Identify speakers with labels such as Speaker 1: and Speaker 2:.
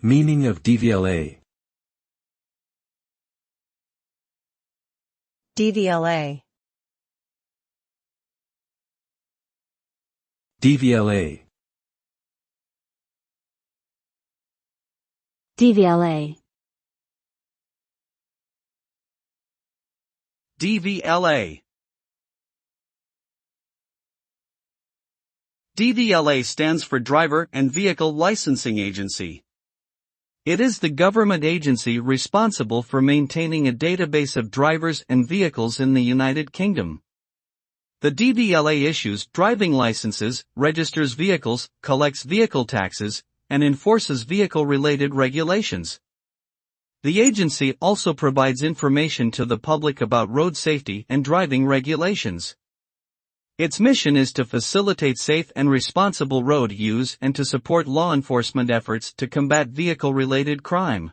Speaker 1: Meaning of DVLA.
Speaker 2: DVLA.
Speaker 1: DVLA.
Speaker 3: DVLA.
Speaker 4: DVLA. DVLA stands for Driver and Vehicle Licensing Agency. It is the government agency responsible for maintaining a database of drivers and vehicles in the United Kingdom. The DVLA issues driving licenses, registers vehicles, collects vehicle taxes, and enforces vehicle-related regulations. The agency also provides information to the public about road safety and driving regulations. Its mission is to facilitate safe and responsible road use and to support law enforcement efforts to combat vehicle-related crime.